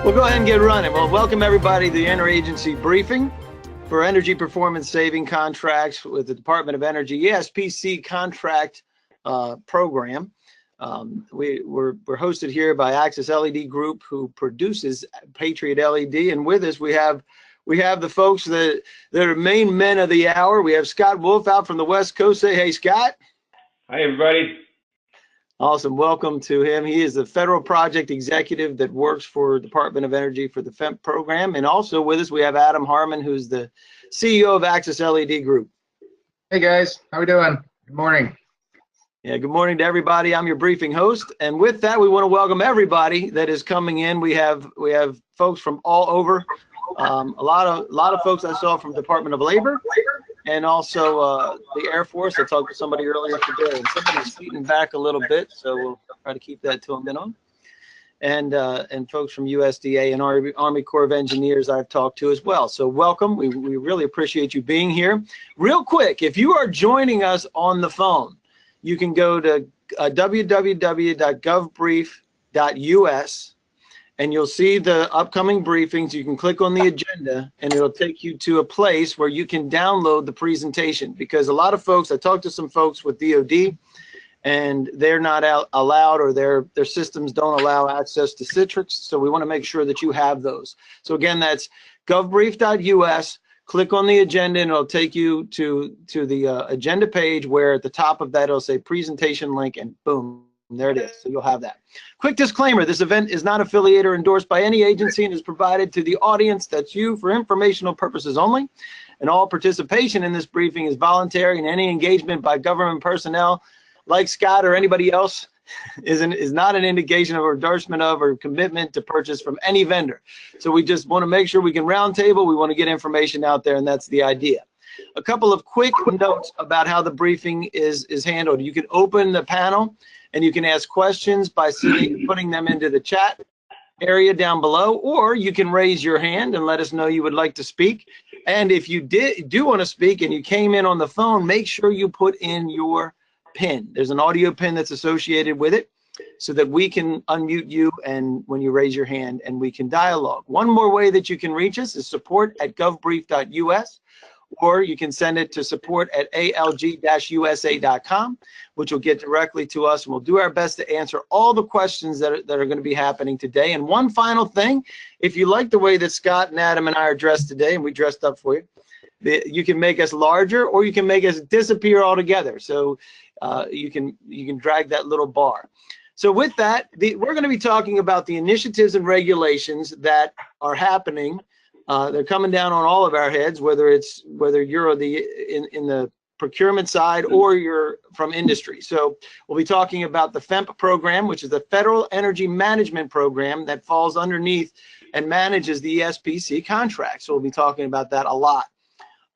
We'll go ahead and get running. Well, welcome everybody to the Interagency briefing for energy performance saving contracts with the Department of Energy ESPC contract program. We're hosted here by Access LED Group, who produces Patriot LED, and with us we have the folks that are main men of the hour. We have Scott Wolf out from the West Coast. Say hey, Scott. Hi, everybody. Awesome. Welcome to him. He is the federal project executive that works for Department of Energy for the FEMP program. And also with us, we have Adam Harmon, who's the CEO of Access LED Group. Hey, guys. How we doing? Good morning. Yeah, good morning to everybody. I'm your briefing host. And with that, we want to welcome everybody that is coming in. We have folks from all over. A lot of folks I saw from Department of Labor and also the Air Force. I talked to somebody earlier today, and somebody's seating back a little bit, so we'll try to keep that to a minimum. And folks from USDA and Army Corps of Engineers I've talked to as well. So welcome. We really appreciate you being here. Real quick, if you are joining us on the phone, you can go to www.govbrief.us. and you'll see the upcoming briefings. You can click on the agenda and it'll take you to a place where you can download the presentation, because a lot of folks, I talked to some folks with DOD and they're not allowed, or their systems don't allow access to Citrix. So we want to make sure that you have those. So again, that's govbrief.us. Click on the agenda and it'll take you to the agenda page, where at the top of that it'll say presentation link, and boom, there it is. So you'll have that. Quick disclaimer, this event is not affiliated or endorsed by any agency and is provided to the audience, that's you, for informational purposes only. And all participation in this briefing is voluntary, and any engagement by government personnel like Scott or anybody else is not an indication of endorsement of or commitment to purchase from any vendor. So we just want to make sure we can roundtable. We want to get information out there, and that's the idea. A couple of quick notes about how the briefing is handled. You can open the panel and you can ask questions by putting them into the chat area down below, or you can raise your hand and let us know you would like to speak. And if you do want to speak and you came in on the phone, make sure you put in your PIN. There's an audio PIN that's associated with it, so that we can unmute you and when you raise your hand, and we can dialogue. One more way that you can reach us is support@govbrief.us. or you can send it to support@alg-usa.com, which will get directly to us, and we'll do our best to answer all the questions that are going to be happening today. And one final thing, if you like the way that Scott and Adam and I are dressed today, and we dressed up for you, you can make us larger or you can make us disappear altogether. So you can drag that little bar. So with that, we're going to be talking about the initiatives and regulations that are happening. They're coming down on all of our heads, whether you're in the procurement side or you're from industry. So we'll be talking about the FEMP program, which is the Federal Energy Management Program that falls underneath and manages the ESPC contract. So we'll be talking about that a lot.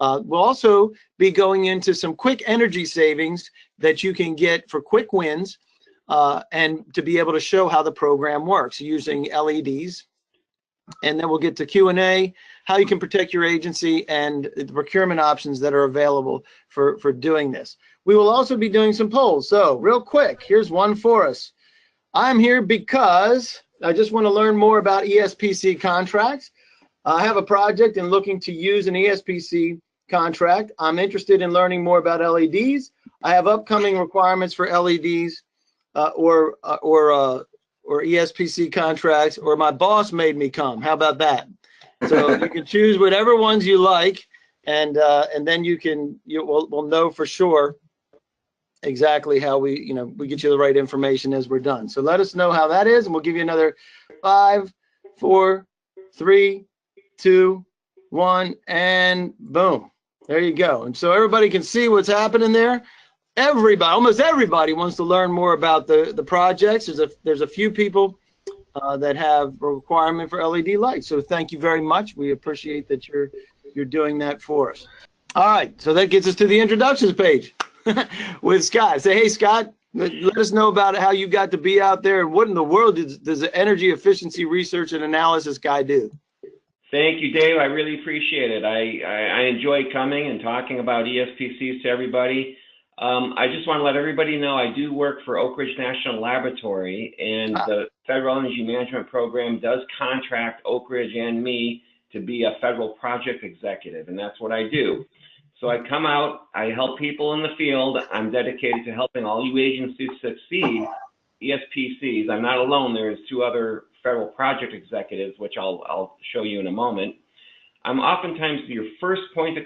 We'll also be going into some quick energy savings that you can get for quick wins, and to be able to show how the program works using LEDs. And then we'll get to Q&A, how you can protect your agency, and the procurement options that are available for doing this. We will also be doing some polls. So real quick, here's one for us. I'm here because I just want to learn more about ESPC contracts. I have a project and looking to use an ESPC contract. I'm interested in learning more about LEDs. I have upcoming requirements for LEDs or ESPC contracts, or my boss made me come. How about that? So you can choose whatever ones you like, and then we'll know for sure exactly how we get you the right information as we're done. So let us know how that is, and we'll give you another 5, 4, 3, 2, 1, and boom. There you go. And so everybody can see what's happening there. Almost everybody wants to learn more about the projects. There's a few people that have a requirement for LED lights. So thank you very much. We appreciate that you're doing that for us. All right, so that gets us to the introductions page with Scott. Say, hey, Scott, let us know about how you got to be out there, and what in the world does the energy efficiency research and analysis guy do? Thank you, Dave. I really appreciate it. I enjoy coming and talking about ESPCs to everybody. I just want to let everybody know I do work for Oak Ridge National Laboratory, and the Federal Energy Management Program does contract Oak Ridge and me to be a federal project executive, and that's what I do. So I come out, I help people in the field. I'm dedicated to helping all you agencies succeed, ESPCs. I'm not alone. There's 2 other federal project executives, which I'll show you in a moment. I'm oftentimes your first point of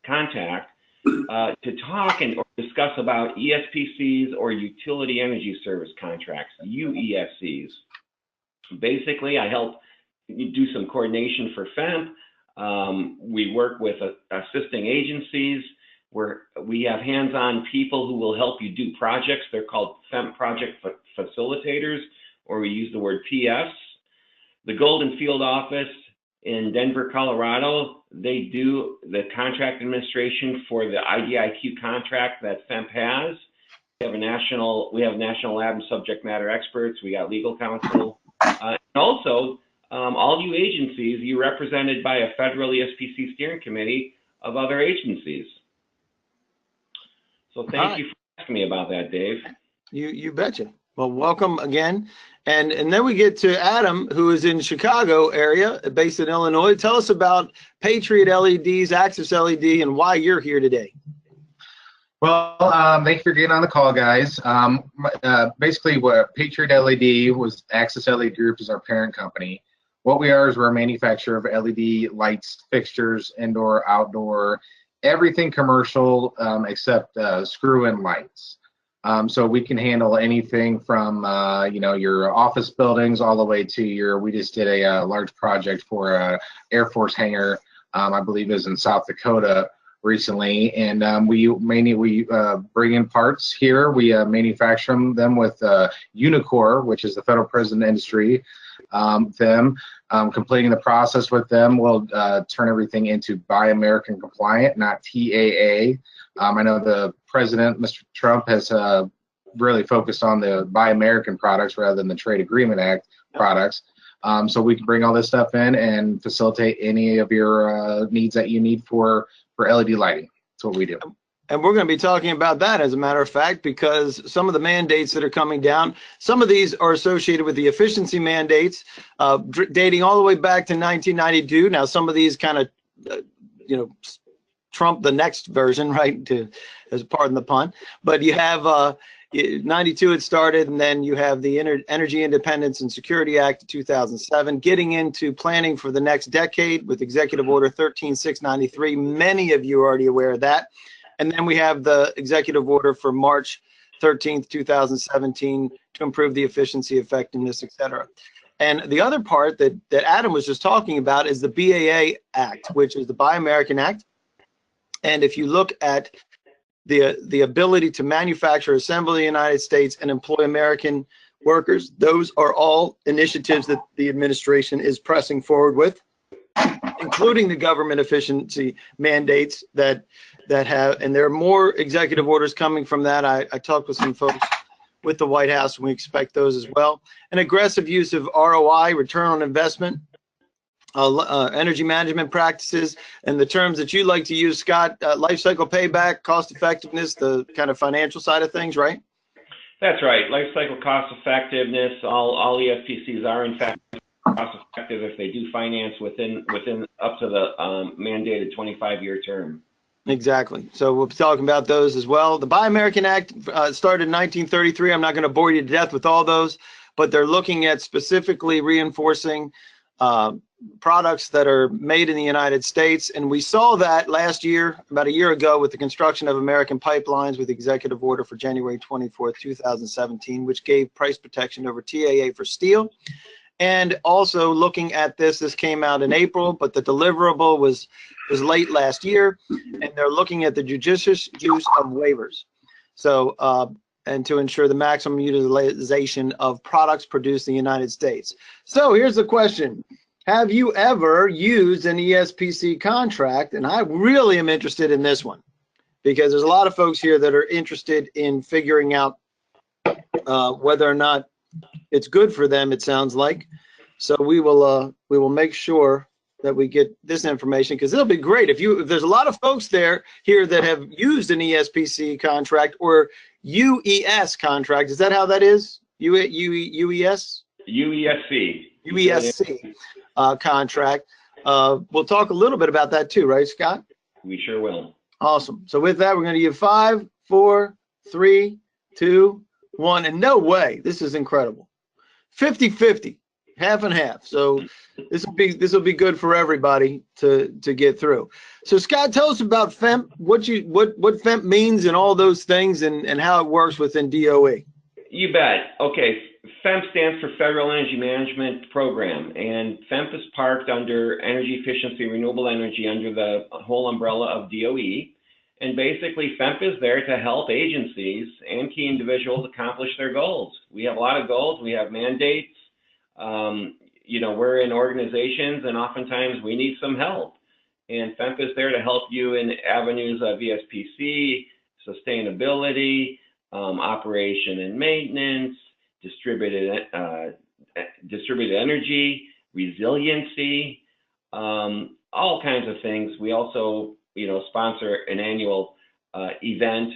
contact to talk or discuss about ESPCs or utility energy service contracts, UESCs. Basically, I help do some coordination for FEMP. We work with assisting agencies where we have hands-on people who will help you do projects. They're called FEMP project facilitators, or we use the word PS. The Golden Field office in Denver, Colorado, they do the contract administration for the IDIQ contract that FEMP has. We have national lab and subject matter experts. We got legal counsel. And also, all you agencies, you're represented by a federal ESPC steering committee of other agencies. So thank you for asking me about that, Dave. You betcha. Well, welcome again. And then we get to Adam, who is in Chicago area, based in Illinois. Tell us about Patriot LEDs, Axis LED, and why you're here today. Well, thank you for getting on the call, guys. Basically, what Patriot LED was, Axis LED Group is our parent company. What we are is we're a manufacturer of LED lights, fixtures, indoor, outdoor, everything commercial except screw-in lights. So we can handle anything from your office buildings all the way to we just did a large project for a Air Force hangar, I believe is in South Dakota recently, and we bring in parts here. We manufacture them with Unicor, which is the Federal Prison Industry. Completing the process with them will turn everything into Buy American compliant, not TAA. I know the president, Mr. Trump, has really focused on the Buy American products rather than the Trade Agreement Act products. So we can bring all this stuff in and facilitate any of your needs that you need for LED lighting. That's what we do. And we're going to be talking about that, as a matter of fact, because some of the mandates that are coming down, some of these are associated with the efficiency mandates dating all the way back to 1992. Now, some of these kind of, trump the next version, right, as pardon the pun. But you have 92 it started, and then you have the Energy Independence and Security Act of 2007, getting into planning for the next decade with Executive Order 13693. Many of you are already aware of that. And then we have the executive order for March 13th, 2017 to improve the efficiency, effectiveness, et cetera. And the other part that Adam was just talking about is the BAA Act, which is the Buy American Act. And if you look at the ability to manufacture, assemble in the United States, and employ American workers, those are all initiatives that the administration is pressing forward with, including the government efficiency mandates that have, and there are more executive orders coming from that. I talked with some folks with the White House, and we expect those as well. An aggressive use of ROI, return on investment, energy management practices, and the terms that you like to use, Scott, life cycle payback, cost effectiveness, the kind of financial side of things, right? That's right. Life cycle cost effectiveness. All ESPCs are in fact cost effective if they do finance within up to the mandated 25-year term. Exactly. So we'll be talking about those as well. The Buy American Act started in 1933. I'm not going to bore you to death with all those, but they're looking at specifically reinforcing products that are made in the United States. And we saw that last year, about a year ago, with the construction of American pipelines with executive order for January 24th, 2017, which gave price protection over TAA for steel. And also looking at this came out in April, but the deliverable was late last year, and they're looking at the judicious use of waivers. So, and to ensure the maximum utilization of products produced in the United States. So here's the question. Have you ever used an ESPC contract? And I really am interested in this one, because there's a lot of folks here that are interested in figuring out whether or not it's good for them, it sounds like. So we will make sure that we get this information, because it'll be great if there's a lot of folks here that have used an ESPC contract or UES contract. Is that how that is? UES? UESC. UESC contract. We'll talk a little bit about that too, right, Scott? We sure will. Awesome. So with that, we're going to give 5, 4, 3, 2, 1, and no way, this is incredible. 50-50, half and half. So this will be good for everybody to get through. So Scott, tell us about FEMP, what FEMP means and all those things, and how it works within DOE. You bet. Okay, FEMP stands for Federal Energy Management Program, and FEMP is parked under energy efficiency, renewable energy, under the whole umbrella of DOE. And basically, FEMP is there to help agencies and key individuals accomplish their goals. We have a lot of goals. We have mandates. We're in organizations, and oftentimes we need some help. And FEMP is there to help you in avenues of ESPC, sustainability, operation and maintenance, distributed energy, resiliency, all kinds of things. We also, sponsor an annual event.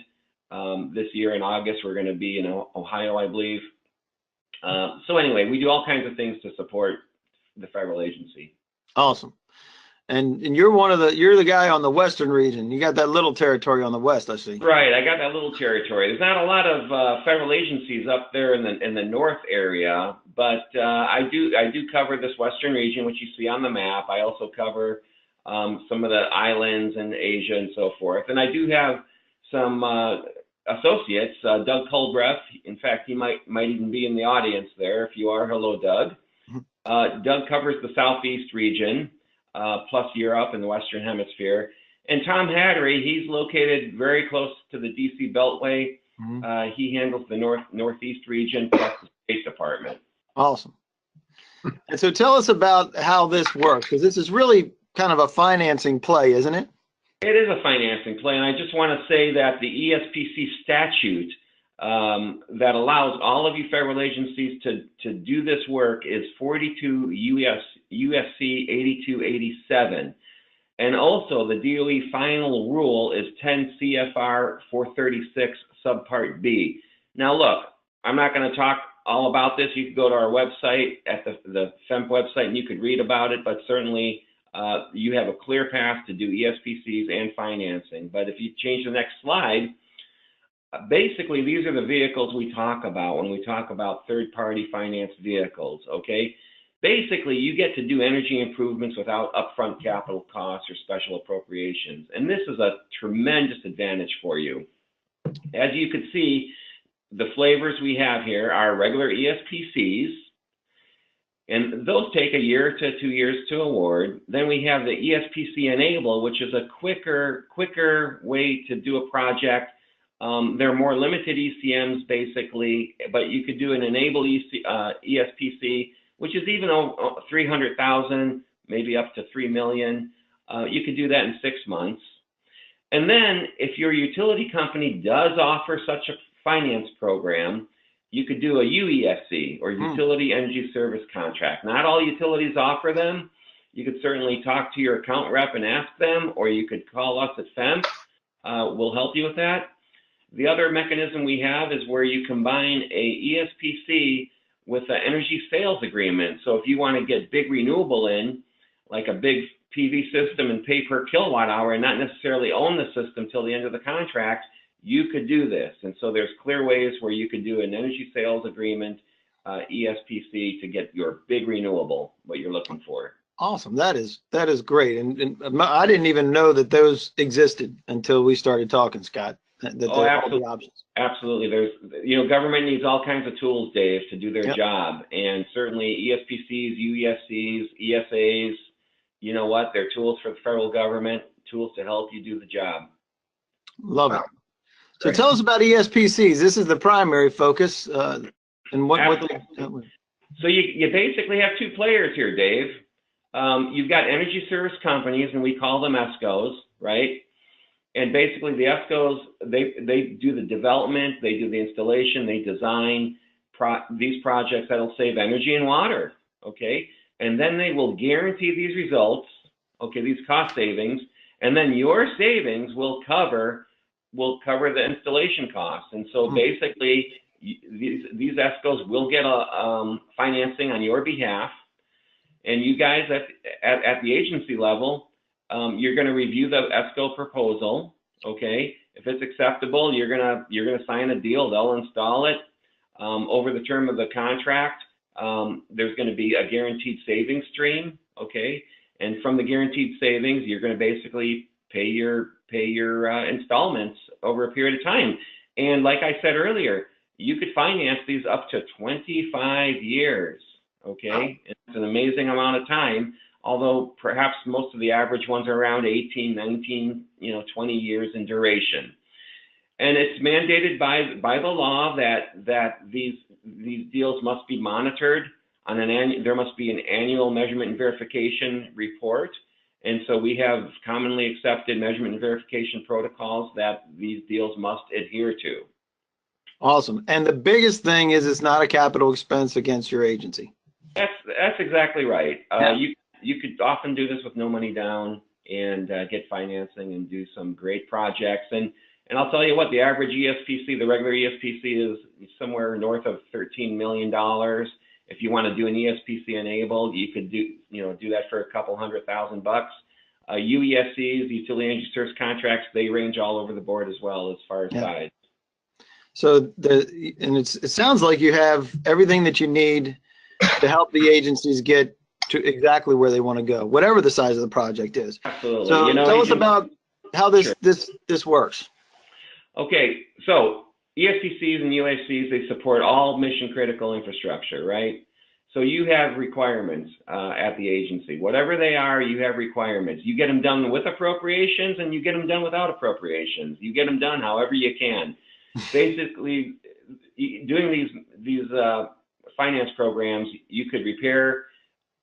This year in August, we're going to be in Ohio, I believe. So anyway, we do all kinds of things to support the federal agency. Awesome. And you're the guy on the western region. You got that little territory on the west, I see. Right, I got that little territory. There's not a lot of federal agencies up there in the north area, but I do cover this western region, which you see on the map. I also cover some of the islands in Asia and so forth. And I do have some associates, Doug GovBrief. In fact, he might even be in the audience there. If you are, hello, Doug. Doug covers the southeast region, plus Europe and the Western Hemisphere. And Tom Hattery, he's located very close to the DC Beltway. He handles the northeast region plus the State Department. Awesome. And so tell us about how this works, because this is really kind of a financing play, isn't it? It is a financing play, and I just want to say that the ESPC statute that allows all of you federal agencies to do this work is 42 USC 8287. And also the DOE final rule is 10 CFR 436 subpart B. Now look, I'm not going to talk all about this. You can go to our website at the FEMP website and you could read about it, but certainly you have a clear path to do ESPCs and financing. But if you change the next slide, basically these are the vehicles we talk about when we talk about third-party finance vehicles, okay? Basically, you get to do energy improvements without upfront capital costs or special appropriations. And this is a tremendous advantage for you. As you can see, the flavors we have here are regular ESPCs, and those take a year to 2 years to award. Then we have the ESPC Enable, which is a quicker way to do a project. They're more limited ECMs, basically, but you could do an Enable ESPC, which is even 300,000, maybe up to 3 million. You could do that in 6 months. And then if your utility company does offer such a finance program, you could do a UESC, or Utility Energy Service Contract. Not all utilities offer them. You could certainly talk to your account rep and ask them, or you could call us at FEMP. We'll help you with that. The other mechanism we have is where you combine a ESPC with an energy sales agreement. So if you want to get big renewable in, like a big PV system and pay per kilowatt hour and not necessarily own the system till the end of the contract, you could do this. And so there's clear ways where you could do an energy sales agreement, ESPC, to get your big renewable, what you're looking for. Awesome. That is great. And I didn't even know that those existed until we started talking, Scott. Oh, absolutely. Absolutely. There's, government needs all kinds of tools, Dave, to do their job. And certainly ESPCs, UESCs, ESAs, you know what? They're tools for the federal government, tools to help you do the job. Love it. So tell us about ESPCs. This is the primary focus. And what So you basically have two players here, Dave. You've got energy service companies, and we call them ESCOs, right? And basically the ESCOs, they do the development, they do the installation, they design these projects that'll save energy and water, okay? and then they will guarantee these results, okay, these cost savings, and then your savings will cover the installation costs. And so basically, these ESCOs will get financing on your behalf, and you guys at the agency level, you're going to review the ESCO proposal. Okay, if it's acceptable, you're gonna sign a deal. They'll install it. Over the term of the contract, there's going to be a guaranteed savings stream. Okay, and from the guaranteed savings, you're going to basically pay your installments over a period of time. And like I said earlier, you could finance these up to 25 years. Okay, wow. It's an amazing amount of time. Although perhaps most of the average ones are around 18, 19, 20 years in duration. And it's mandated by the law that these deals must be monitored on there must be an annual measurement and verification report. And so we have commonly accepted measurement and verification protocols that these deals must adhere to. Awesome. And the biggest thing is it's not a capital expense against your agency. That's exactly right. Yeah. You could often do this with no money down and get financing and do some great projects. And I'll tell you what, the average ESPC, the regular ESPC, is somewhere north of $13 million. If you want to do an ESPC enabled, you could do that for a couple $100,000. UESCs, utility energy service contracts, they range all over the board as well as far as size. So it sounds like you have everything that you need to help the agencies get to exactly where they want to go, whatever the size of the project is. Absolutely. So tell us about how this works. Okay, so ESPCs and UACs, they support all mission critical infrastructure, right? So you have requirements at the agency. Whatever they are, you have requirements. You get them done with appropriations and you get them done without appropriations. You get them done however you can. Basically, doing these finance programs, you could repair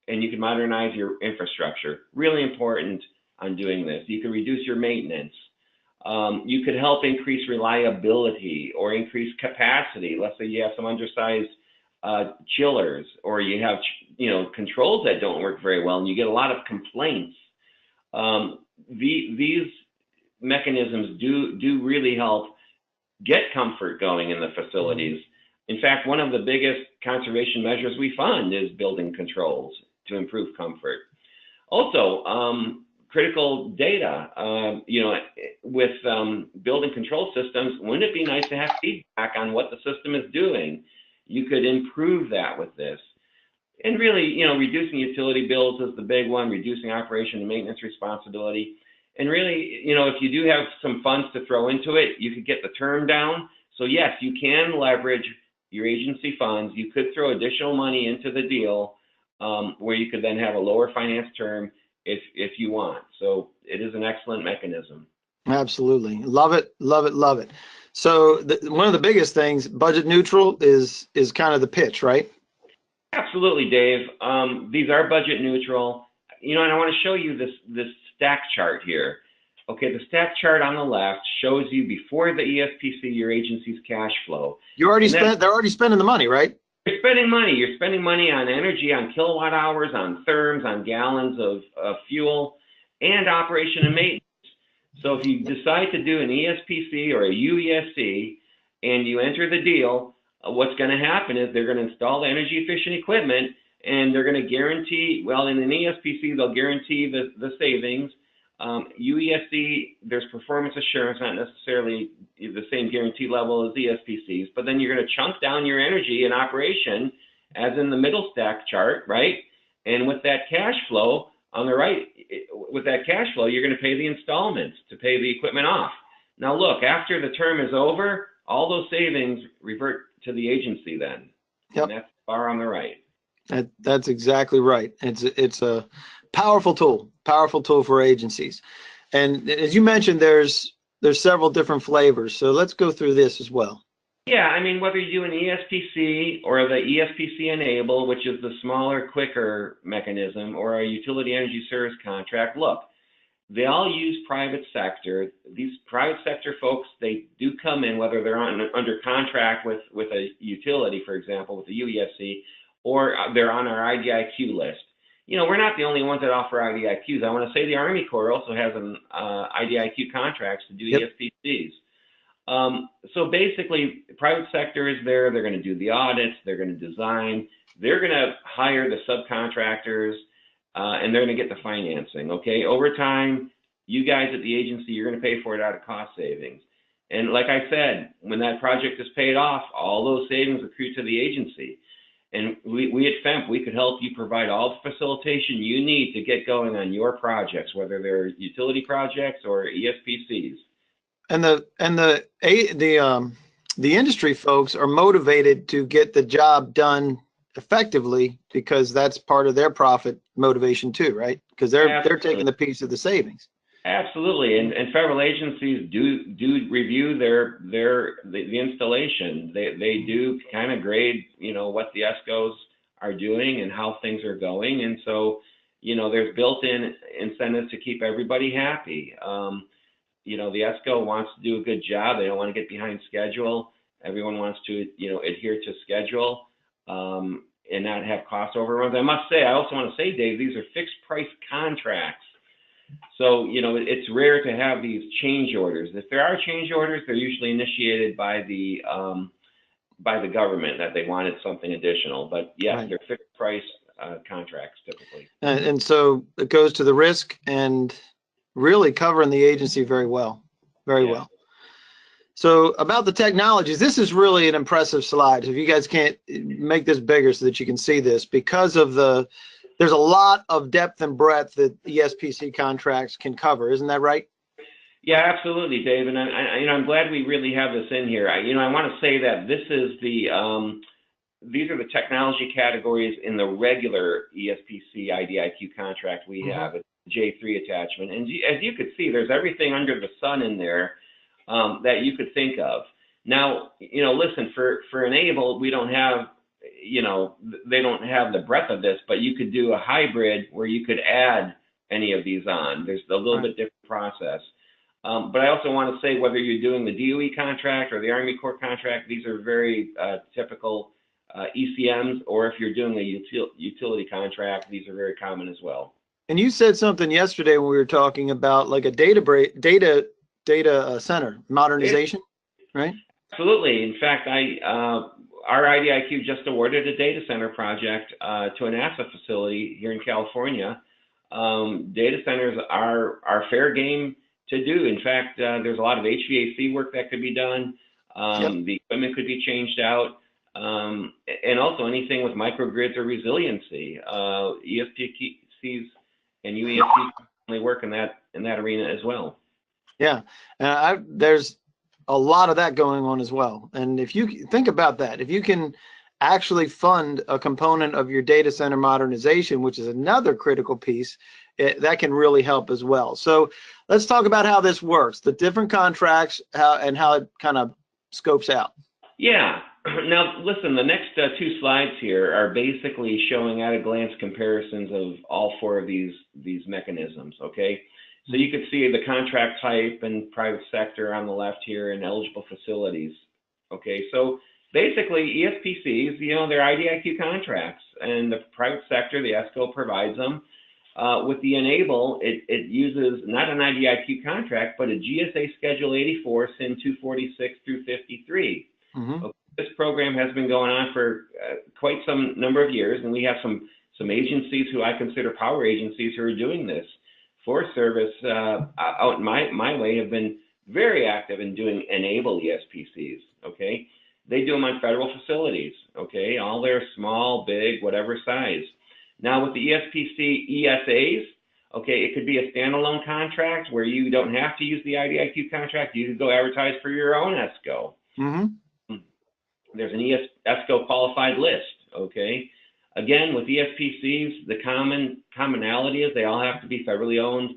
and you can modernize your infrastructure. Really important on doing this. You can reduce your maintenance. You could help increase reliability or increase capacity. Let's say you have some undersized chillers, or you have controls that don't work very well and you get a lot of complaints. These mechanisms do really help get comfort going in the facilities. In fact, one of the biggest conservation measures we fund is building controls to improve comfort. Also, critical data, with building control systems, wouldn't it be nice to have feedback on what the system is doing? You could improve that with this. And really, reducing utility bills is the big one, reducing operation and maintenance responsibility. And really, if you do have some funds to throw into it, you could get the term down. So yes, you can leverage your agency funds. You could throw additional money into the deal where you could then have a lower finance term if you want. So it is an excellent mechanism. Absolutely. Love it, love it, love it. So one of the biggest things, budget neutral, is kind of the pitch, right? Absolutely, Dave. These are budget neutral. And I want to show you this stack chart here. Okay, the stack chart on the left shows you before the ESPC your agency's cash flow. They're already spending the money, right? You're spending money. You're spending money on energy, on kilowatt hours, on therms, on gallons of fuel, and operation and maintenance. So if you decide to do an ESPC or a UESC and you enter the deal, what's going to happen is they're going to install the energy efficient equipment and they're going to guarantee, well, in an ESPC, they'll guarantee the savings. UESC, there's performance assurance, not necessarily the same guarantee level as ESPCs, but then you're going to chunk down your energy in operation as in the middle stack chart, right? And with that cash flow on the right, you're going to pay the installments to pay the equipment off. Now look, after the term is over, all those savings revert to the agency then. Yep. And that's the bar on the right. That's exactly right. It's a powerful tool for agencies. And as you mentioned, there's several different flavors. So let's go through this as well. Yeah, I mean, whether you do an ESPC or the ESPC Enable, which is the smaller, quicker mechanism, or a utility energy service contract, look, they all use private sector. These private sector folks, they do come in, whether they're under contract with a utility, for example, with the UESC, or they're on our IDIQ list. we're not the only ones that offer IDIQs. I want to say the Army Corps also has an IDIQ contracts to do ESPCs. So basically, private sector is there. They're going to do the audits. They're going to design. They're going to hire the subcontractors, and they're going to get the financing. Okay, over time, you guys at the agency, you're going to pay for it out of cost savings. And like I said, when that project is paid off, all those savings accrue to the agency. And we at FEMP, we could help you provide all the facilitation you need to get going on your projects, whether they're utility projects or ESPCs. And the industry folks are motivated to get the job done effectively because that's part of their profit motivation too, right? Because they're taking the piece of the savings. Absolutely, and federal agencies do review the installation. They do kind of grade, what the ESCOs are doing and how things are going, and so, there's built-in incentives to keep everybody happy. The ESCO wants to do a good job. They don't want to get behind schedule. Everyone wants to, adhere to schedule and not have cost overruns. I also want to say, Dave, these are fixed price contracts. So, it's rare to have these change orders. If there are change orders, they're usually initiated by the government that they wanted something additional. But yes, right. They're fixed price contracts typically. And so it goes to the risk and really covering the agency very well, very well. So about the technologies, this is really an impressive slide. If you guys can't make this bigger so that you can see this, because of there's a lot of depth and breadth that ESPC contracts can cover. Isn't that right? Yeah, absolutely, Dave. And I'm glad we really have this in here. I want to say that this is these are the technology categories in the regular ESPC IDIQ contract we have. It's J3 attachment. And as you could see, there's everything under the sun in there that you could think of. Now, listen, for Enable, we don't have, they don't have the breadth of this, but you could do a hybrid where you could add any of these on. There's a little bit different process. But I also want to say, whether you're doing the DOE contract or the Army Corps contract, these are very typical ECMs, or if you're doing a utility contract, these are very common as well. And you said something yesterday when we were talking about like a data center modernization, right? Absolutely. In fact, our IDIQ just awarded a data center project to a NASA facility here in California. Data centers are fair game to do. In fact, there's a lot of HVAC work that could be done. The equipment could be changed out. And also anything with microgrids or resiliency. ESPCs and UESPs work in that arena as well. Yeah, there's a lot of that going on as well. And if you think about that, if you can actually fund a component of your data center modernization, which is another critical piece, that can really help as well. So let's talk about how this works, the different contracts, and how it kind of scopes out. Yeah. Now, listen, the next two slides here are basically showing at a glance comparisons of all four of these mechanisms, okay? So you could see the contract type and private sector on the left here and eligible facilities, okay? So basically, ESPCs, they're IDIQ contracts, and the private sector, the ESCO provides them. With the Enable, it uses not an IDIQ contract, but a GSA Schedule 84, SIN 246 through 53. Okay, this program has been going on for quite some number of years, and we have some agencies who I consider power agencies who are doing this. Forest Service out my way have been very active in doing Enable ESPCs, okay? They do them on federal facilities, okay? All their small, big, whatever size. Now with the ESPC ESAs, okay, it could be a standalone contract where you don't have to use the IDIQ contract. You could go advertise for your own ESCO. There's an ESCO qualified list, okay? Again, with ESPCs, the commonality is they all have to be federally owned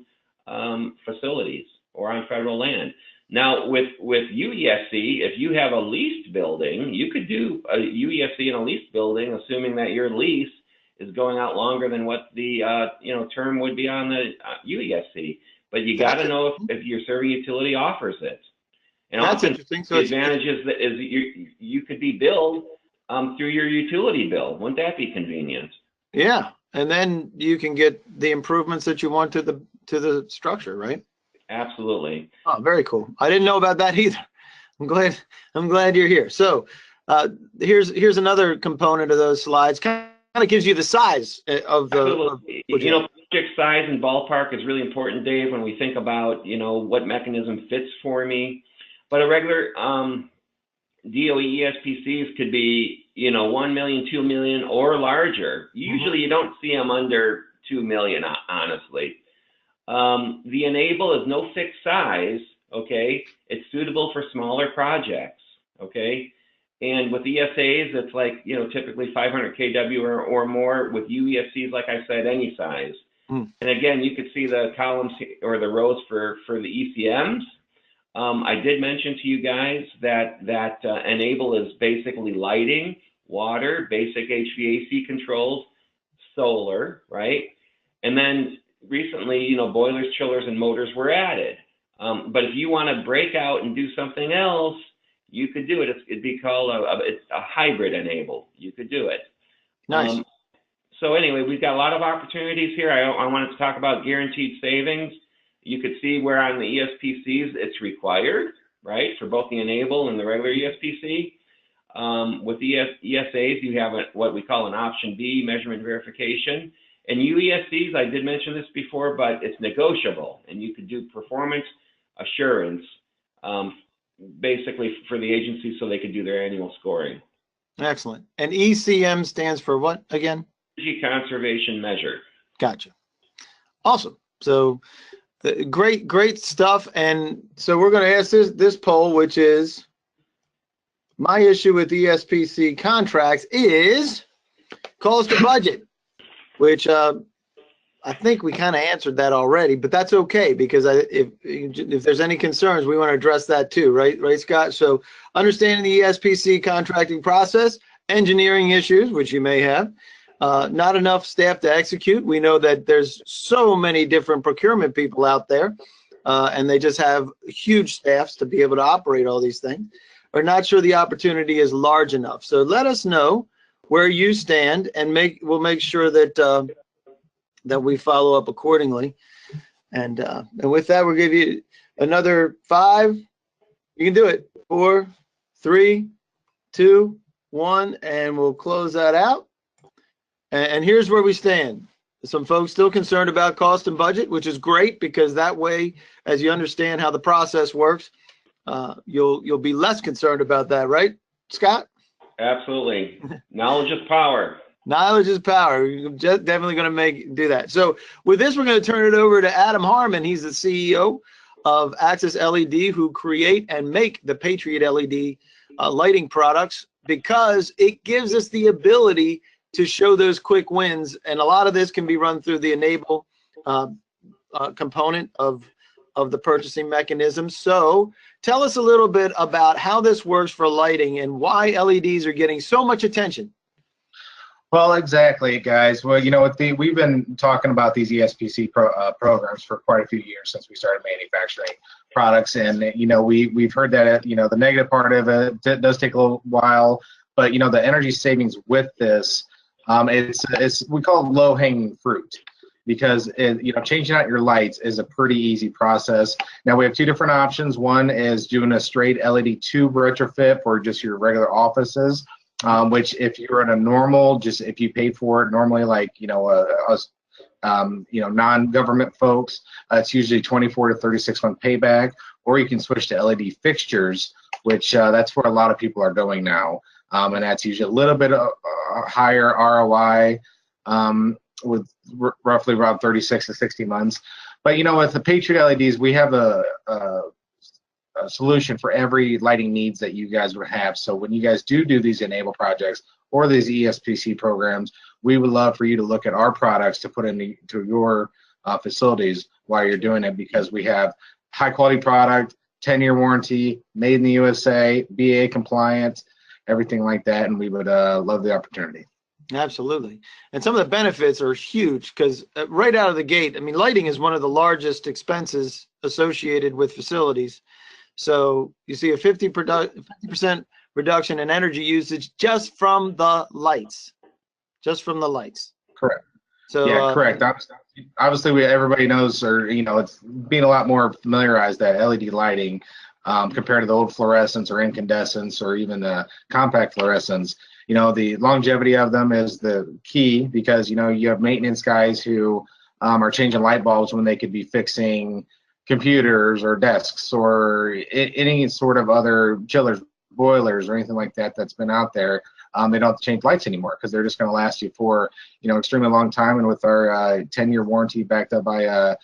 facilities or on federal land. Now, with UESC, if you have a leased building, you could do a UESC in a leased building, assuming that your lease is going out longer than what the term would be on the UESC. But you got to know if your serving utility offers it. And that's interesting. So the advantage is you could be billed through your utility bill. Wouldn't that be convenient? Yeah, and then you can get the improvements that you want to the structure, right? Absolutely. Oh, very cool. I didn't know about that either. I'm glad you're here. So here's another component of those slides. Kind of gives you the size of the. Absolutely. Project size and ballpark is really important, Dave, when we think about what mechanism fits for me. But a regular DOE ESPCs could be 1 million, 2 million, or larger. Usually, you don't see them under 2 million, honestly. The enable is no fixed size, okay? It's suitable for smaller projects, okay? And with ESAs, it's like, typically 500 kW or more. With UESCs, like I said, any size. And again, you could see the columns or the rows for the ECMs. I did mention to you guys that enable is basically lighting, water, basic HVAC controls, solar, right? And then recently, boilers, chillers, and motors were added. But if you want to break out and do something else, you could do it. It'd be called it's a hybrid enable. You could do it. Nice. So anyway, we've got a lot of opportunities here. I wanted to talk about guaranteed savings. You could see where on the ESPCs it's required, right, for both the enable and the regular ESPC. With ESAs, you have what we call an option B, measurement verification. And UESCs, I did mention this before, but it's negotiable, and you could do performance assurance, basically for the agency so they could do their annual scoring. Excellent. And ECM stands for what again? Energy conservation measure. Gotcha. Awesome. So great stuff. And so we're going to ask this poll, which is my issue with ESPC contracts is cost to budget, which I think we kind of answered that already, but that's okay because if there's any concerns, we want to address that too, right, Scott? So understanding the ESPC contracting process, engineering issues, which you may have, not enough staff to execute. We know that there's so many different procurement people out there, and they just have huge staffs to be able to operate all these things. Or not sure the opportunity is large enough. So let us know where you stand, and we'll make sure that that we follow up accordingly. And with that, we'll give you another 5. You can do it. 4, 3, 2, 1, and we'll close that out. And here's where we stand. Some folks still concerned about cost and budget, which is great because that way, as you understand how the process works, you'll be less concerned about that, right, Scott? Absolutely. Knowledge is power. Knowledge is power. You're definitely going to do that. So with this, we're going to turn it over to Adam Harmon. He's the CEO of Access LED, who create and make the Patriot LED lighting products because it gives us the ability to show those quick wins. And a lot of this can be run through the enable component of the purchasing mechanism. So tell us a little bit about how this works for lighting and why LEDs are getting so much attention. Well, exactly, guys. Well, we've been talking about these ESPC programs for quite a few years since we started manufacturing products, and we've heard that the negative part of it does take a little while, but the energy savings with this, it's we call it low-hanging fruit because changing out your lights is a pretty easy process. Now we have 2 different options. One is doing a straight LED tube retrofit for just your regular offices. Which if you're in a normal, just if you paid for it normally, like us, non-government folks, it's usually 24 to 36 month payback, or you can switch to LED fixtures, which that's where a lot of people are going now, and that's usually a little bit higher ROI, with roughly around 36 to 60 months. But with the Patriot LEDs, we have a solution for every lighting needs that you guys would have. So when you guys do these enable projects or these ESPC programs, we would love for you to look at our products to put into your facilities while you're doing it, because we have high quality product, 10-year warranty, made in the USA, BA compliant, everything like that, and we would love the opportunity. Absolutely. And some of the benefits are huge because right out of the gate, I mean, lighting is one of the largest expenses associated with facilities. So you see a 50% reduction in energy usage just from the lights, Correct. So yeah, correct. Obviously, everybody knows, or it's being a lot more familiarized that LED lighting, compared to the old fluorescents or incandescents or even the compact fluorescents, the longevity of them is the key, because you have maintenance guys who are changing light bulbs when they could be fixing computers or desks or any sort of other chillers, boilers, or anything like that that's been out there. They don't have to change lights anymore because they're just going to last you for extremely long time. And with our 10-year warranty backed up by a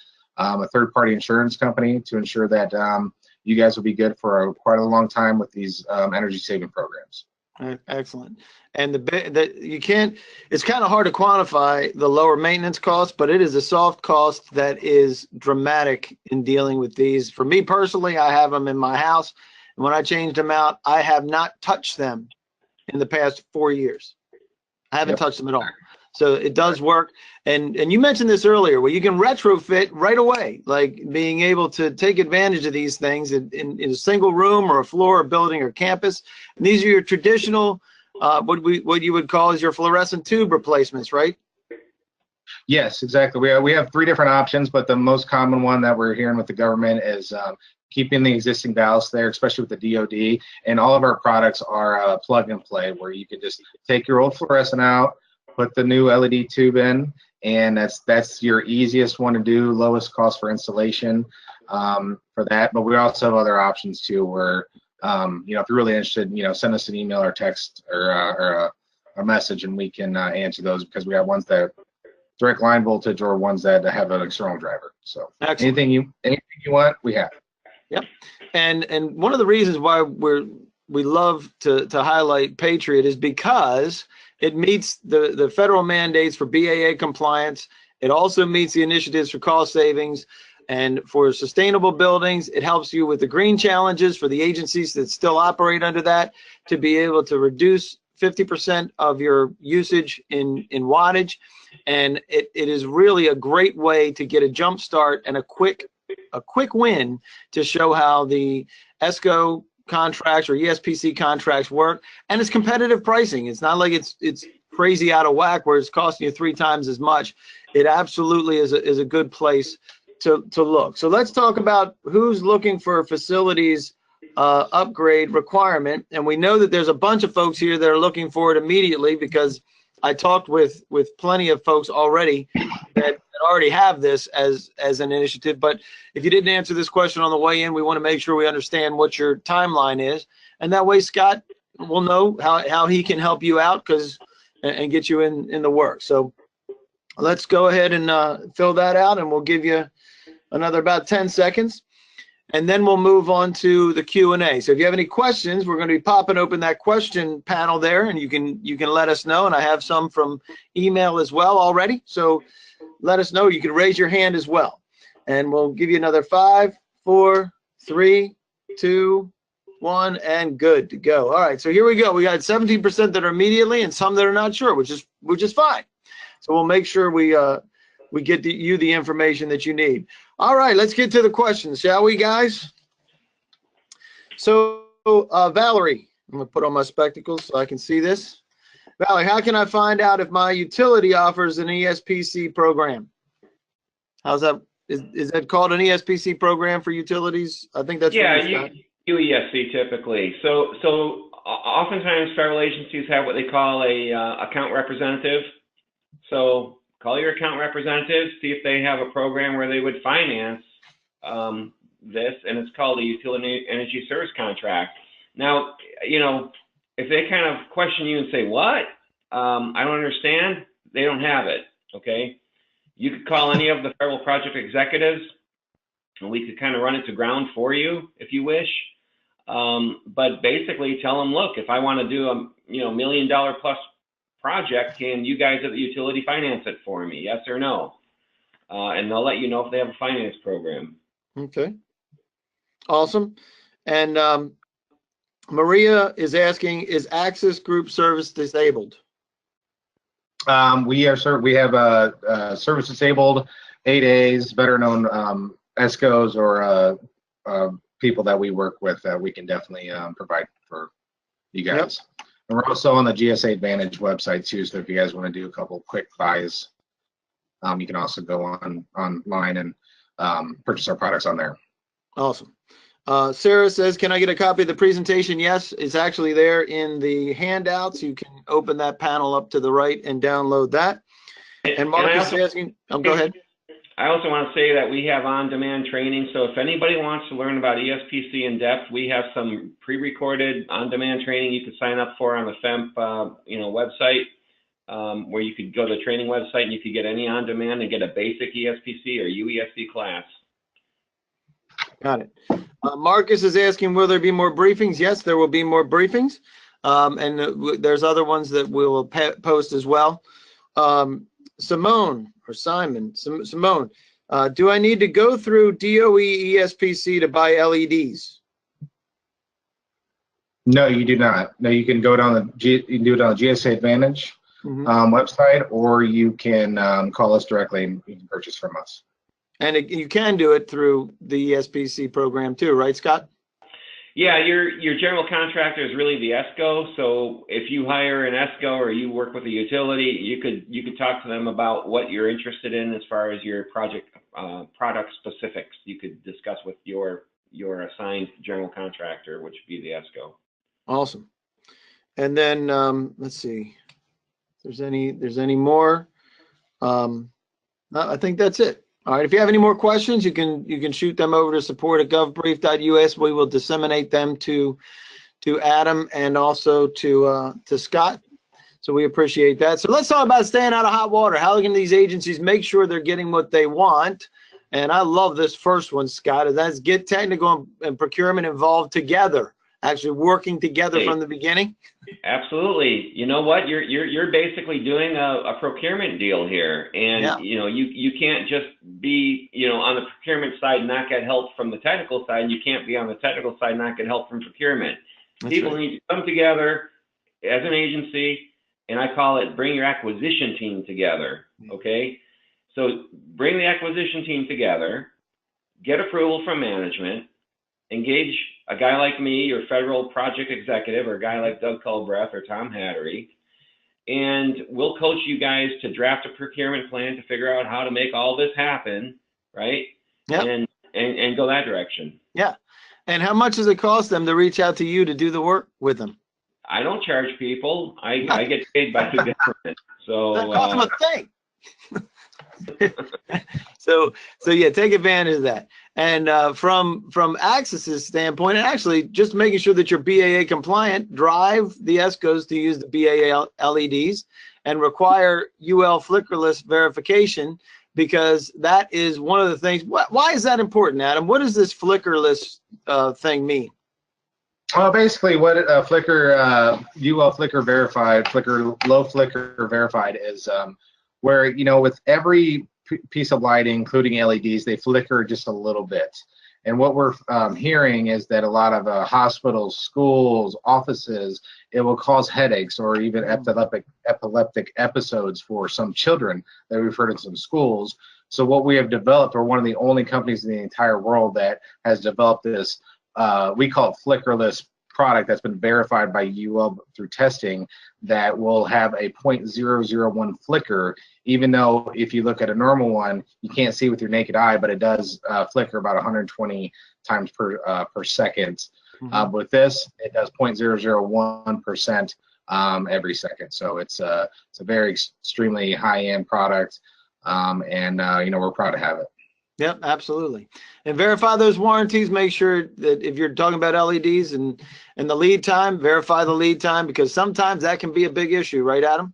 third-party insurance company to ensure that you guys will be good for quite a long time with these energy saving programs. Excellent. And you can't, it's kind of hard to quantify the lower maintenance cost, but it is a soft cost that is dramatic in dealing with these. For me personally, I have them in my house, and when I changed them out, I have not touched them in the past 4 years. I haven't touched them at all. So it does work. And you mentioned this earlier, where you can retrofit right away, like being able to take advantage of these things in a single room or a floor, or building, or campus. And these are your traditional, what you would call as your fluorescent tube replacements, right? Yes, exactly. We have 3 different options, but the most common one that we're hearing with the government is keeping the existing valves there, especially with the DOD. And all of our products are plug and play, where you can just take your old fluorescent out, put the new LED tube in, and that's your easiest one to do, lowest cost for installation for that. But we also have other options too, where if you're really interested, send us an email or text or a message, and we can answer those, because we have ones that direct line voltage or ones that have an external driver. So anything you want, we have. Yep. And one of the reasons why we love to highlight Patriot is because it meets the federal mandates for BAA compliance. It also meets the initiatives for cost savings, and for sustainable buildings. It helps you with the green challenges for the agencies that still operate under that, to be able to reduce 50% of your usage in wattage. And it is really a great way to get a jump start and a quick win to show how the ESCO contracts or ESPC contracts work. And it's competitive pricing. It's not like it's crazy out of whack where it's costing you 3 times as much. It absolutely is a good place to look. So let's talk about who's looking for a facilities upgrade requirement. And we know that there's a bunch of folks here that are looking for it immediately, because I talked with plenty of folks already that already have this as an initiative. But if you didn't answer this question on the way in, we want to make sure we understand what your timeline is. And that way Scott will know how he can help you out and get you in the work. So let's go ahead and fill that out, and we'll give you another about 10 seconds. And then we'll move on to the Q&A. So if you have any questions, we're going to be popping open that question panel there, and you can let us know. And I have some from email as well already. So let us know. You can raise your hand as well. And we'll give you another 5, 4, 3, 2, 1, and good to go. All right, so here we go. We got 17% that are immediately and some that are not sure, which is fine. So we'll make sure we get you the information that you need. All right, let's get to the questions, shall we, guys? So, Valerie, I'm going to put on my spectacles so I can see this. Valerie, how can I find out if my utility offers an ESPC program? How's that? Is that called an ESPC program for utilities? I think that's UESC typically. So oftentimes federal agencies have what they call a account representative. So call your account representative, see if they have a program where they would finance this, and it's called a utility energy service contract. Now, if they kind of question you and say, what? I don't understand, they don't have it, okay? You could call any of the federal project executives, and we could kind of run it to ground for you if you wish. But basically tell them, look, if I want to do a $1 million plus project, can you guys at the utility finance it for me? Yes or no? And they'll let you know if they have a finance program. Okay. Awesome. And Maria is asking, is Access Group service disabled? We have service disabled 8As, better known ESCOs or people that we work with that we can definitely provide for you guys. Yep. And we're also on the GSA Advantage website too, so if you guys want to do a couple quick buys. you can also go online and purchase our products on there. Awesome. Sarah says, can I get a copy of the presentation? Yes, it's actually there in the handouts. You can open that panel up to the right and download that. And Marcus is asking, go ahead. I also want to say that we have on-demand training. So if anybody wants to learn about ESPC in depth, we have some pre-recorded on-demand training you can sign up for on the FEMP website, where you could go to the training website and you could get any on-demand and get a basic ESPC or UESC class. Got it. Marcus is asking, will there be more briefings? Yes, there will be more briefings. And there's other ones that we will post as well. Simone, do I need to go through DOE ESPC to buy LEDs? No, you do not. No, you can go down you can do it on the GSA Advantage website, or you can call us directly and you can purchase from us. And you can do it through the ESPC program too, right, Scott? Yeah, your general contractor is really the ESCO. So if you hire an ESCO or you work with a utility, you could talk to them about what you're interested in as far as your product specifics. You could discuss with your assigned general contractor, which would be the ESCO. Awesome. And then let's see if there's any more. I think that's it. All right, if you have any more questions, you can shoot them over to support@govbrief.us. We will disseminate them to Adam and also to Scott. So we appreciate that. So let's talk about staying out of hot water. How can these agencies make sure they're getting what they want? And I love this first one, Scott, and that's get technical and procurement involved together, actually working together from the beginning. Absolutely. You know what? You're basically doing a procurement deal here, and you can't just be on the procurement side and not get help from the technical side, and you can't be on the technical side and not get help from procurement. People need to come together as an agency, and I call it bring your acquisition team together. Okay, so bring the acquisition team together, get approval from management, engage a guy like me, your federal project executive, or a guy like Doug Culbreath or Tom Hattery, and we'll coach you guys to draft a procurement plan to figure out how to make all this happen, right? Yeah. And go that direction. Yeah. And how much does it cost them to reach out to you to do the work with them? I don't charge people. I get paid by the government. So that costs them a thing. So yeah, take advantage of that. And from Access's standpoint, and actually just making sure that you're BAA compliant, drive the ESCOs to use the BAA LEDs and require UL flickerless verification, because that is one of the things. Why is that important, Adam? What does this flickerless thing mean? Well, basically what UL flicker verified, low flicker verified is where, with every piece of lighting, including LEDs, they flicker just a little bit. And what we're hearing is that a lot of hospitals, schools, offices, it will cause headaches or even epileptic episodes for some children that we've heard in some schools. So what we have developed, we're one of the only companies in the entire world that has developed this, we call it flickerless product that's been verified by UL through testing, that will have a 0.001 flicker, even though if you look at a normal one, you can't see with your naked eye, but it does flicker about 120 times per second. With this, it does 0.001% every second. So it's a very extremely high-end product, and we're proud to have it. Yep, absolutely. And verify those warranties. Make sure that if you're talking about LEDs and the lead time, verify the lead time, because sometimes that can be a big issue, right, Adam?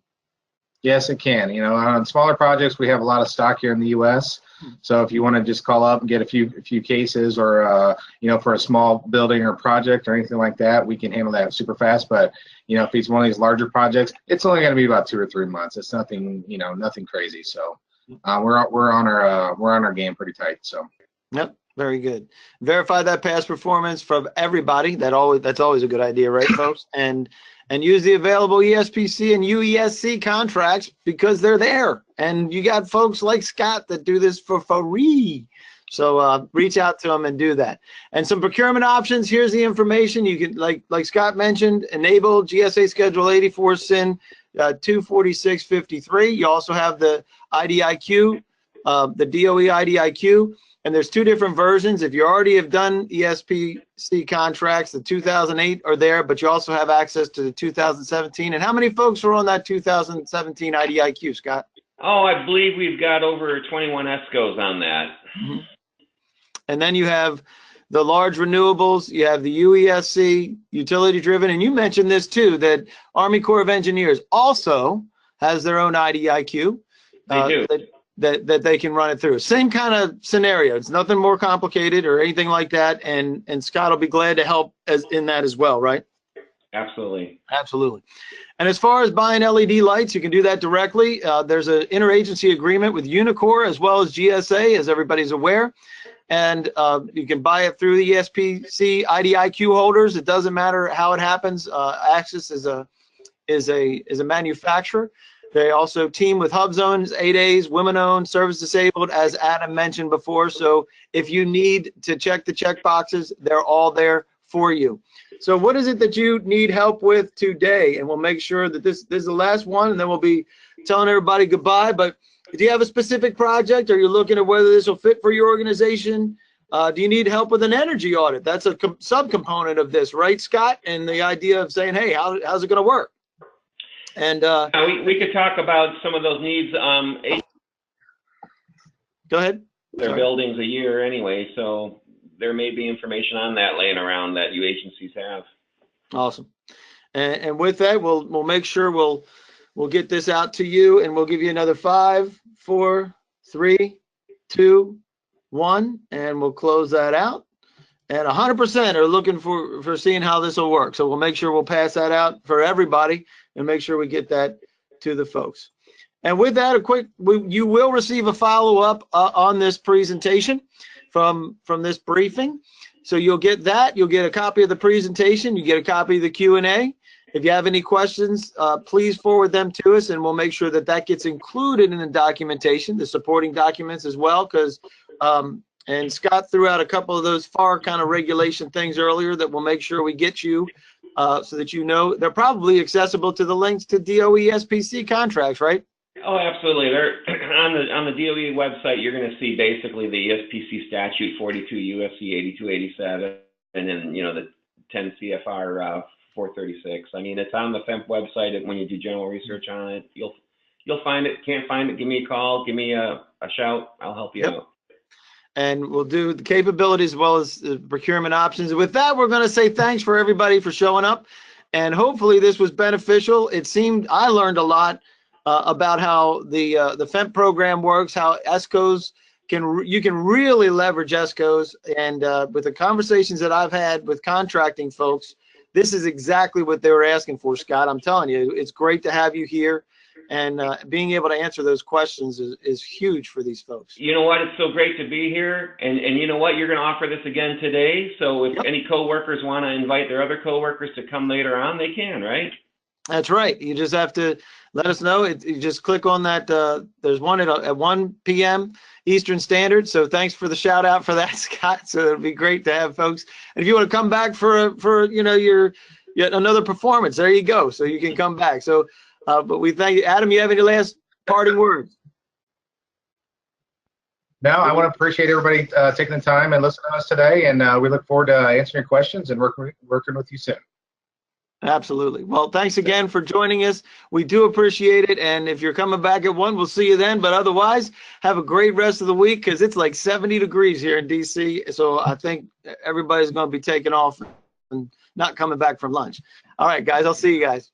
Yes, it can. On smaller projects, we have a lot of stock here in the U.S. So if you want to just call up and get a few cases, or for a small building or project or anything like that, we can handle that super fast. But if it's one of these larger projects, it's only going to be about 2 or 3 months. It's nothing, nothing crazy. So. We're on our game pretty tight. So. Yep, very good. Verify that past performance from everybody. That's always a good idea, right, folks? And use the available ESPC and UESC contracts, because they're there. And you got folks like Scott that do this for free. So reach out to them and do that. And some procurement options. Here's the information. You can, like Scott mentioned, enable GSA Schedule 84 SIN 24653. You also have the IDIQ, the DOE IDIQ, and there's two different versions. If you already have done ESPC contracts, the 2008 are there, but you also have access to the 2017. And how many folks are on that 2017 IDIQ, Scott? Oh, I believe we've got over 21 ESCOs on that. Mm-hmm. And then you have the large renewables, you have the UESC, utility driven, and you mentioned this too, that Army Corps of Engineers also has their own IDIQ. They do. That they can run it through. Same kind of scenario. It's nothing more complicated or anything like that. And Scott will be glad to help in that as well, right? Absolutely. Absolutely. And as far as buying LED lights, you can do that directly. There's an interagency agreement with Unicor as well as GSA, as everybody's aware. And you can buy it through the ESPC IDIQ holders. It doesn't matter how it happens. Axis is a manufacturer. They also team with Hub Zones, 8As, women-owned, service disabled, as Adam mentioned before. So if you need to check the check boxes, they're all there for you. So what is it that you need help with today? And we'll make sure that this is the last one, and then we'll be telling everybody goodbye. But do you have a specific project? Are you looking at whether this will fit for your organization? Do you need help with an energy audit? That's a subcomponent of this, right, Scott? And the idea of saying, hey, how's it going to work? And we could talk about some of those needs. Go ahead. Their buildings a year anyway, so there may be information on that laying around that you agencies have. Awesome. And with that, we'll make sure we'll get this out to you, and we'll give you another 5, 4, 3, 2, 1, and we'll close that out. And 100% are looking for seeing how this will work. So we'll make sure we'll pass that out for everybody and make sure we get that to the folks. And with that, you will receive a follow-up on this presentation from this briefing. So you'll get that. You'll get a copy of the presentation. You get a copy of the Q&A. If you have any questions, please forward them to us, and we'll make sure that gets included in the documentation, the supporting documents as well, because and Scott threw out a couple of those FAR kind of regulation things earlier that we'll make sure we get you so that you know. They're probably accessible to the links to DOE SPC contracts, right? Oh, absolutely. They're on the DOE website. You're going to see basically the ESPC statute 42 USC 8287, and then the 10 CFR 436. I mean, it's on the FEMP website. When you do general research on it, you'll find it. Can't find it? Give me a call. Give me a shout. I'll help you out. And we'll do the capabilities as well as the procurement options. With that, we're going to say thanks for everybody for showing up, and hopefully this was beneficial. It seemed I learned a lot about how the FEMP program works, how ESCOs you can really leverage ESCOs, and with the conversations that I've had with contracting folks, this is exactly what they were asking for, Scott. I'm telling you, it's great to have you here. And being able to answer those questions is huge for these folks. You know what? It's so great to be here. And you know what? You're going to offer this again today. So if any coworkers want to invite their other coworkers to come later on, they can, right? That's right. You just have to let us know. You just click on that. There's one at 1 p.m. Eastern Standard. So thanks for the shout out for that, Scott. So it'll be great to have folks. And if you want to come back for your yet another performance, there you go. So you can come back. So. But we thank you. Adam, you have any last parting words? No, I want to appreciate everybody taking the time and listening to us today, and we look forward to answering your questions and working with you soon. Absolutely. Well, thanks again for joining us. We do appreciate it, and if you're coming back at 1, we'll see you then. But otherwise, have a great rest of the week, because it's like 70 degrees here in D.C., so I think everybody's going to be taking off and not coming back from lunch. All right, guys, I'll see you guys.